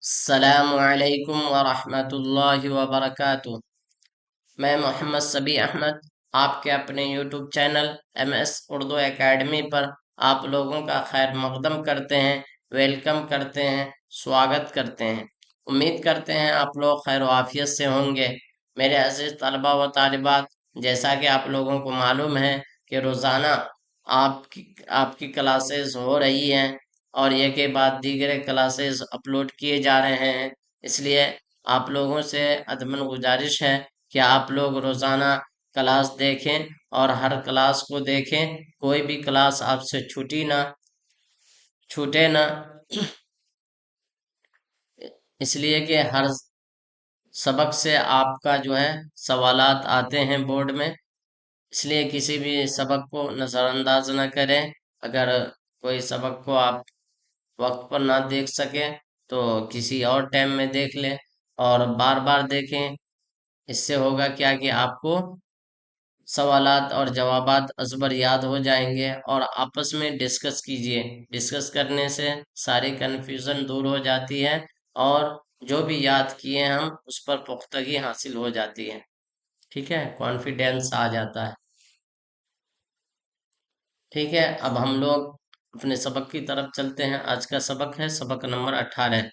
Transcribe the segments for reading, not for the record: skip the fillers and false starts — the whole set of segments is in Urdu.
السلام علیکم ورحمۃ اللہ وبرکاتہ۔ میں محمد صبی احمد آپ کے اپنے YouTube channel M S Urdu academy پر آپ لوگوں کا خیر مقدم کرتے ہیں، ویلکم کرتے ہیں، سواگت کرتے ہیں۔ امید کرتے ہیں آپ لوگ خیر و عافیت سے ہوں گے۔ میرے عزیز طلبہ و طالبات، جیسا کہ آپ لوگوں کو معلوم ہے کہ روزانہ آپ کی کلاسز ہو رہی ہیں، اور یہ کے بعد دیگر کلاسز اپلوڈ کیے جا رہے ہیں۔ اس لیے آپ لوگوں سے ادمن گزارش ہے کہ آپ لوگ روزانہ کلاس دیکھیں اور ہر کلاس کو دیکھیں، کوئی بھی کلاس آپ سے چھوٹے نہ اس لیے کہ ہر سبق سے آپ کا جو ہے سوالات آتے ہیں بورڈ میں، اس لیے کسی بھی سبق کو نظر انداز نہ کریں۔ اگر کوئی سبق کو آپ وقت پر نہ دیکھ سکیں تو کسی اور ٹائم میں دیکھ لیں، اور بار بار دیکھیں۔ اس سے ہوگا کیا کہ آپ کو سوالات اور جوابات ازبر یاد ہو جائیں گے، اور آپس میں ڈسکس کیجئے۔ ڈسکس کرنے سے ساری کنفیوژن دور ہو جاتی ہے، اور جو بھی یاد کیے ہم اس پر پختگی حاصل ہو جاتی ہے، ٹھیک ہے، کانفیڈینس آ جاتا ہے۔ ٹھیک ہے، اب ہم لوگ اپنے سبق کی طرف چلتے ہیں۔ آج کا سبق ہے سبق نمبر 18،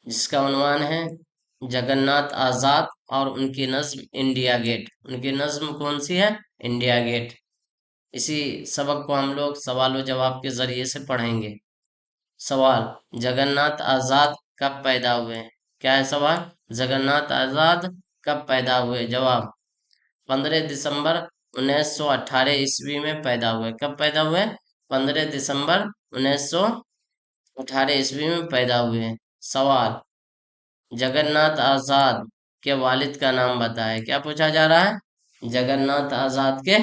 جس کا عنوان ہے جگن ناتھ آزاد اور ان کی نظم انڈیا گیٹ۔ ان کی نظم کون سی ہے؟ India Gate. اسی سبق کو ہم لوگ سوال و جواب کے ذریعے سے پڑھیں گے۔ سوال: جگن ناتھ آزاد کب پیدا ہوئے؟ کیا ہے سوال؟ جگن ناتھ آزاد کب پیدا ہوئے؟ جواب: 15 دسمبر 1918 میں پیدا ہوئے۔ کب پیدا ہوئے؟ 15 دسمبر 1918 میں پیدا ہوئے۔ سوال: جگن ناتھ آزاد کے والد کا نام بتائے۔ کیا پوچھا جا رہا ہے؟ جگن ناتھ آزاد کے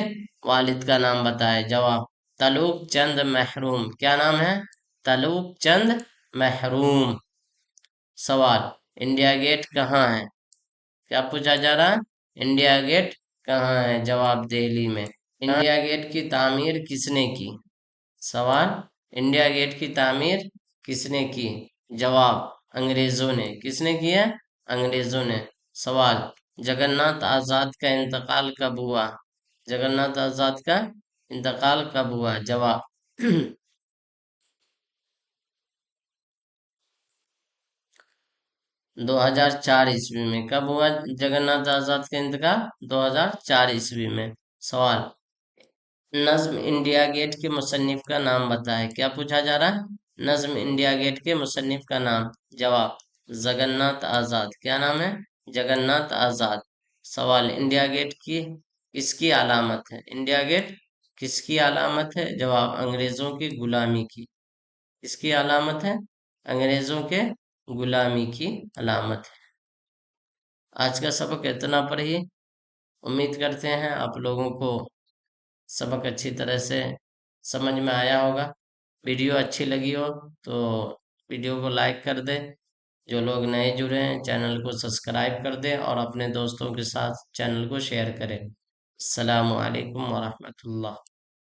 والد کا نام بتائے۔ جواب: تلوک چند محروم۔ کیا نام ہے؟ تلوک چند محروم۔ سوال: انڈیا گیٹ کہاں ہے؟ کیا پوچھا جا رہا ہے؟ انڈیا گیٹ کہاں ہے؟ جواب: دہلی میں۔ انڈیا گیٹ کی تعمیر کس نے کی؟ سوال: انڈیا گیٹ کی تعمیر کس نے کی؟ جواب: انگریزوں نے۔ کس نے کی ہے؟ انگریزوں نے۔ سوال: جگن ناتھ آزاد کا انتقال کب ہوا؟ جگن ناتھ آزاد کا انتقال کب ہوا؟ جواب: 2004 میں۔ کب ہوا جگن ناتھ آزاد کا انتقال؟ 2004 میں۔ سوال: نظم انڈیا گیٹ کے مصنف کا نام بتائے۔ کیا پوچھا جا رہا ہے؟ نظم انڈیا گیٹ کے مصنف کا نام۔ جواب: جگن ناتھ آزاد۔ کیا نام ہے؟ جگن ناتھ آزاد۔ سوال: انڈیا گیٹ کس کی علامت ہے؟ انڈیا گیٹ کس کی علامت ہے؟ جواب: انگریزوں کی غلامی کی۔ کس کی علامت ہے؟ انگریزوں کے غلامی کی علامت ہے۔ آج کا سبق اتنا پر ہی۔ امید کرتے ہیں آپ لوگوں کو سبق اچھی طرح سے سمجھ میں آیا ہوگا۔ ویڈیو اچھی لگی ہو تو ویڈیو کو لائک کر دیں۔ جو لوگ نئے جڑے ہیں چینل کو سبسکرائب کر دیں، اور اپنے دوستوں کے ساتھ چینل کو شیئر کریں۔ السلام علیکم ورحمۃ اللہ۔